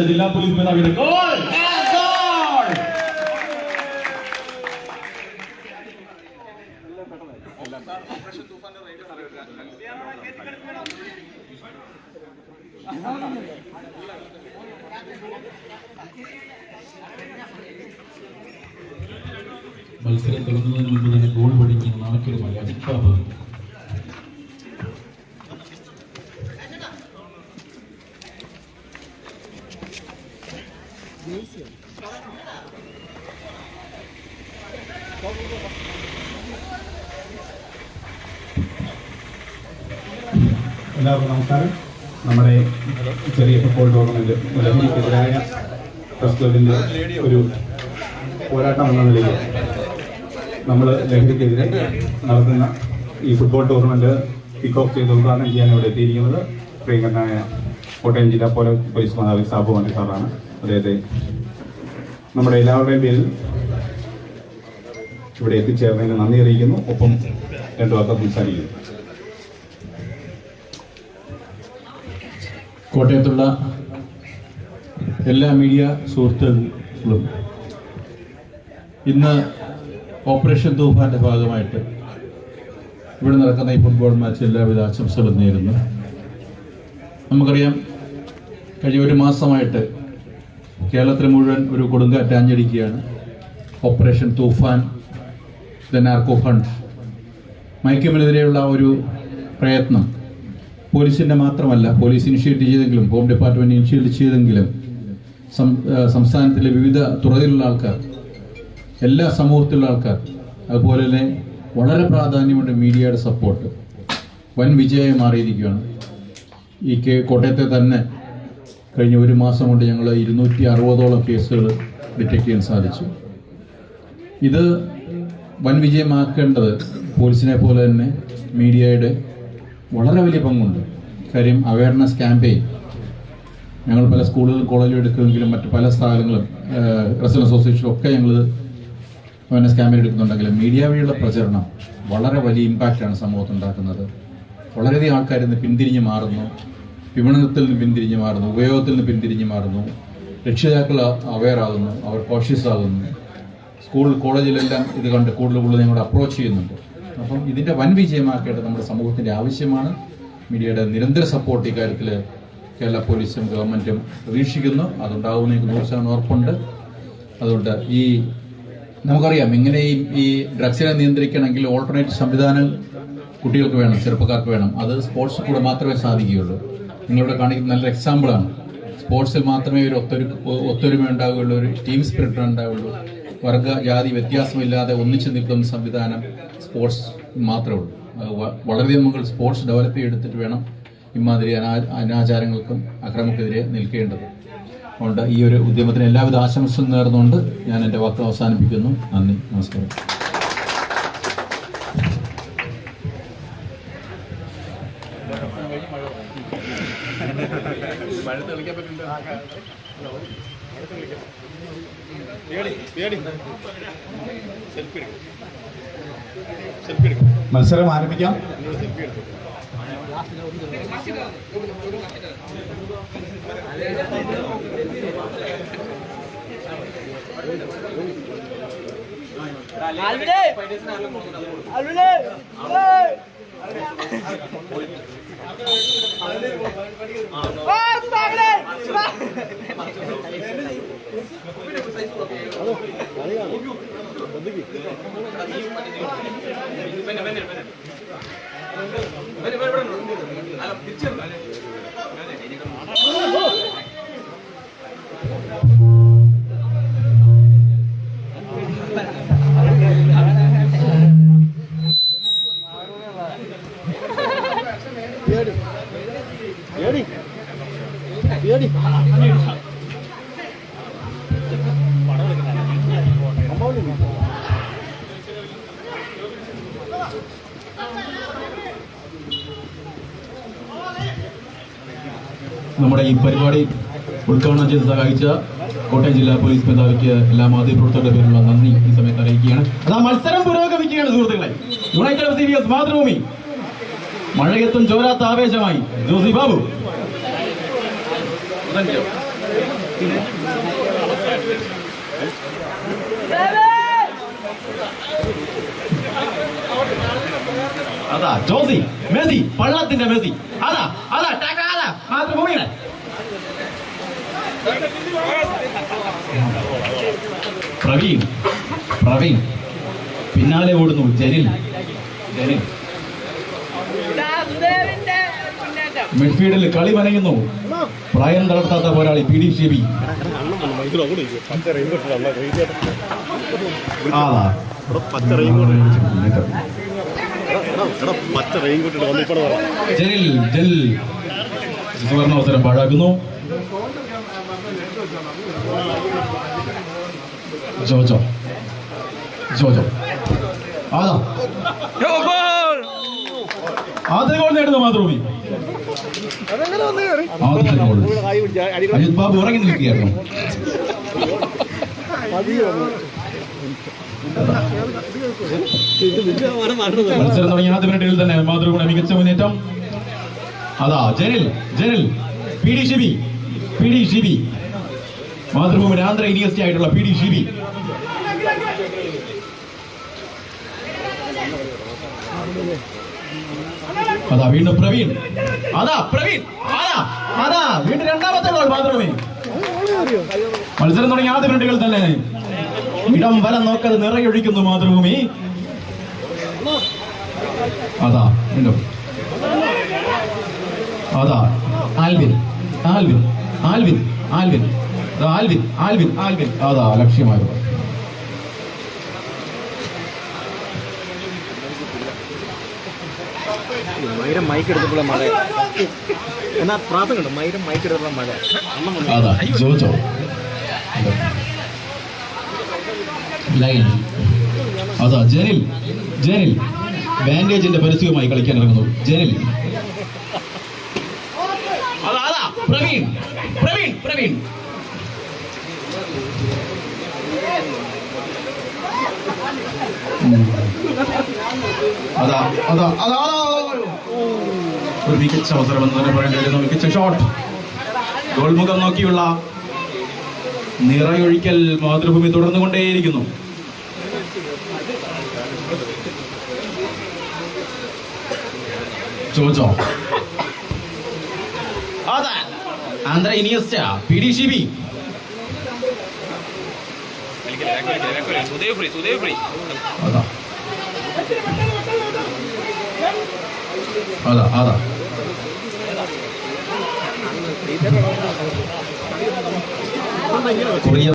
ജില്ലാ പോലീസ് മേധാവിയുടെ ഗോൾ. മത്സരം തുടങ്ങുന്നതിന് മുമ്പ് തന്നെ ഗോൾ പഠിക്കുന്ന നാണക്കേടുമായി അജിക്കാബ്. എല്ലാവർക്കും നമസ്കാരം. നമ്മുടെ ചെറിയ ഫുട്ബോൾ ടൂർണമെന്റ് ലഹരിക്കെതിരായ പ്രസ് ക്ലബിന്റെ ഒരു പോരാട്ടം എന്ന നിലയിൽ നമ്മൾ ലഹരിക്കെതിരെ നടത്തുന്ന ഈ ഫുട്ബോൾ ടൂർണമെന്റ് കിക്ക് ഓഫ് ചെയ്ത് ഉദ്ഘാടനം ചെയ്യാൻ ഇവിടെ എത്തിയിരിക്കുന്നത് പ്രിയങ്കരനായ കോട്ടയം ജില്ലാ പോലീസ് മേധാവി സാബു മണി സാറാണ്. അദ്ദേഹത്തെ നമ്മുടെ എല്ലാവരുടെയും പേരിൽ ഇവിടെ എത്തിച്ചേർന്നതിന് നന്ദി അറിയിക്കുന്നു. ഒപ്പം രണ്ടു വാർത്ത സംസാരിക്കുന്നു. കോട്ടയത്തുള്ള എല്ലാ മീഡിയ സുഹൃത്തുക്കളും ഇന്ന് ഓപ്പറേഷൻ തൂഫാന്റെ ഭാഗമായിട്ട് ഇവിടെ നടക്കുന്ന ഈ ഫുട്ബോൾ മാച്ച് എല്ലാവിധ ആശംസകളും നേരുന്നു. നമുക്കറിയാം, കഴിഞ്ഞ ഒരു മാസമായിട്ട് കേരളത്തിൽ മുഴുവൻ ഒരു കൊടുങ്കാറ്റ് ആഞ്ഞടിക്കുകയാണ്. Operation Toofan, the narco fund, മയക്കുമരുന്നിനെതിരെയുള്ള ഒരു പ്രയത്നം പോലീസിൻ്റെ മാത്രമല്ല, പോലീസ് ഇനിഷ്യേറ്റ് ചെയ്തെങ്കിലും ഹോം ഡിപ്പാർട്ട്മെൻറ്റ് ഇനിഷ്യേറ്റ് ചെയ്തെങ്കിലും സംസ്ഥാനത്തിലെ വിവിധ തുറയിലുള്ള ആൾക്കാർ, എല്ലാ സമൂഹത്തിലുള്ള ആൾക്കാർ, അതുപോലെ തന്നെ വളരെ പ്രാധാന്യമുണ്ട് മീഡിയയുടെ സപ്പോർട്ട് വൻ വിജയമായി മാറിയിരിക്കുകയാണ്. ഈ കോട്ടയത്തെ തന്നെ കഴിഞ്ഞ ഒരു മാസം കൊണ്ട് ഞങ്ങൾ 260ഓളം കേസുകൾ ഡിറ്റക്ട് ചെയ്യാൻ സാധിച്ചു. ഇത് വൻ വിജയമാക്കേണ്ടത് പോലീസിനെ പോലെ തന്നെ മീഡിയയുടെ വളരെ വലിയ പങ്കുണ്ട്. കാര്യം അവയർനെസ് ക്യാമ്പയിൻ ഞങ്ങൾ പല സ്കൂളുകളും കോളേജിലും എടുക്കുമെങ്കിലും മറ്റ് പല സ്ഥാപനങ്ങളും റെസിഡൻസ് അസോസിയേഷനും ഒക്കെ ഞങ്ങൾ അവയർനെസ് ക്യാമ്പയിൻ എടുക്കുന്നുണ്ടെങ്കിലും മീഡിയ വഴിയുള്ള പ്രചരണം വളരെ വലിയ ഇമ്പാക്റ്റാണ് സമൂഹത്തിൽ ഉണ്ടാക്കുന്നത്. വളരെയധികം ആൾക്കാർ ഇന്ന് പിന്തിരിഞ്ഞ് മാറുന്നു, വിപണനത്തിൽ നിന്ന് പിന്തിരിഞ്ഞ് മാറുന്നു, ഉപയോഗത്തിൽ നിന്ന് പിന്തിരിഞ്ഞ് മാറുന്നു, രക്ഷിതാക്കൾ അവെയർ ആകുന്നു, അവർ കോഷ്യസ് ആകുന്നു. സ്കൂൾ കോളേജിലെല്ലാം ഇത് കണ്ട് കൂടുതൽ ഞങ്ങൾ അപ്രോച്ച് ചെയ്യുന്നുണ്ട്. അപ്പം ഇതിൻ്റെ വൻ വിജയമാക്കേണ്ടത് നമ്മുടെ സമൂഹത്തിൻ്റെ ആവശ്യമാണ്. മീഡിയയുടെ നിരന്തര സപ്പോർട്ട് ഇക്കാര്യത്തിൽ കേരള പോലീസും ഗവൺമെൻറ്റും പ്രതീക്ഷിക്കുന്നു. അതുണ്ടാകുമെന്ന് 100% ഉറപ്പുണ്ട്. അതുകൊണ്ട് നമുക്കറിയാം, ഇങ്ങനെ ഈ ഡ്രഗ്സിനെ നിയന്ത്രിക്കണമെങ്കിൽ ഓൾട്ടർനേറ്റ് സംവിധാനം കുട്ടികൾക്ക് വേണം, ചെറുപ്പക്കാർക്ക് വേണം. അത് സ്പോർട്സിൽ കൂടെ മാത്രമേ സാധിക്കുകയുള്ളൂ. നിങ്ങളിവിടെ കാണിക്കുന്ന നല്ലൊരു എക്സാമ്പിളാണ്. സ്പോർട്സിൽ മാത്രമേ ഒരു ഒത്തൊരുമ ഉണ്ടാവുകയുള്ളൂ, ഒരു ടീം സ്പിരിറ്റ് ഉണ്ടാവുകയുള്ളൂ. വർഗ ജാതി വ്യത്യാസമില്ലാതെ ഒന്നിച്ചു നിൽക്കുന്ന സംവിധാനം സ്പോർട്സ് മാത്രമേ ഉള്ളൂ. വളരെയധികം നമ്മൾ സ്പോർട്സ് ഡെവലപ്പ് ചെയ്തെടുത്തിട്ട് വേണം ഇമാതിരി അനാചാരങ്ങൾക്കും അക്രമക്കെതിരെ നിൽക്കേണ്ടത്. അതുകൊണ്ട് ഈ ഒരു ഉദ്യമത്തിന് എല്ലാവിധ ആശംസകളും നേർന്നുകൊണ്ട് ഞാൻ എൻ്റെ വാക്ക് അവസാനിപ്പിക്കുന്നു. നന്ദി, നമസ്കാരം. മത്സരം ആരംഭിക്കാം. നമ്മുടെ ഈ പരിപാടി ഉദ്ഘാടനം ചെയ്ത് സഹായിച്ച കോട്ടയം ജില്ലാ പോലീസ് മേധാവിക്ക് എല്ലാ മാധ്യമപ്രവർത്തകരുടെ പേരിലുള്ള നന്ദി ഈ സമയത്ത് അറിയിക്കുകയാണ്. അതാ മത്സരം പുരോഗമിക്കുകയാണ് സുഹൃത്തുക്കളെ. യുണൈറ്റഡ് സീരിയസ് മാതൃഭൂമി മഴയത്തും ചോരാത്ത ആവേശമായി ജോസി ബാബു. അതാ ജോസി മെസ്സി, പള്ളത്തിന്റെ മെസ്സി. അതാ അതാ ടാക്ക, അതാ മാതൃഭൂമിയുടെ പ്രവീൺ. പ്രവീൺ പിന്നാലെ ഓടുന്നു ജനിൽ. ജനിൽ മിഡ്ഫീൽഡിൽ കളി മനയുന്നു. പ്രായം തളർത്താത്ത പോരാളി പി ഡി ഷെബി. ജനിൽ ജനിൽ സുവർണാവസരം പാഴാക്കുന്നു. ജോജോ ജോജോ ആദാ ആദ്യ ഗോൾ നേടുന്നു മാതൃഭൂമി. ആദ്യ ഗോൾ അജിത് ബാബു ഇറങ്ങി നിൽക്കുകയായിരുന്നു. മത്സരം തുടങ്ങിയ ആദ്യ മിനിറ്റിൽ തന്നെ മാതൃഭൂമിയുടെ മികച്ച മുന്നേറ്റം. അതാ Janil Janil P D Shibi. P D Shibi Mathrubhumi Andres Iniesta ആയിട്ടുള്ള പി ഡി ഷിബി. അതാ വീണ്ടും പ്രവീൺ. അതാ പ്രവീൺ. അതാ അതാ വീണ്ടും രണ്ടാമത്തെ ഗോൾ മാതൃഭൂമി. മത്സരം തുടങ്ങിയ ആദ്യ മിനിറ്റുകൾ തന്നെ ഇടം വലം നോക്കാതെ നിറയൊഴിക്കുന്നു മാതൃഭൂമി. അതാ വീണ്ടും അതാ Alvin Alvin Alvin Alvin Alvin Alvin Alvin അതാ ലക്ഷ്യമായിരുന്നു. മൈരം മൈക്ക് എടുത്തപ്പോഴേ മഴ എന്നാ പ്രാർത്ഥന കണ്ടു. മൈരം മൈക്ക് എടുത്തപ്പോഴേ മഴ. അതാ ജോജോ ലൈൻ. അതാ ജനിൽ ജനിൽ ബാൻഡേജിന്റെ പരസ്യവുമായി കളിക്കാൻ ഇറങ്ങുന്നു ജനിൽ. അതാ അതാ പ്രവീൺ പ്രവീൺ പ്രവീൺ. അതാ അതാ അതാ ഒരു മികച്ച അവസരം എന്ന് തന്നെ പറയേണ്ടി വരുന്നു. മികച്ച ഷോട്ട്. ഗോൾമുഖം നോക്കിയുള്ള നിറയൊഴിക്കൽ മാതൃഭൂമി തുടർന്നുകൊണ്ടേയിരിക്കുന്നു. ജോജോ അതാ Andhra Iniesta P D Shibi. അതാ അതാ അതാ കൊറിയ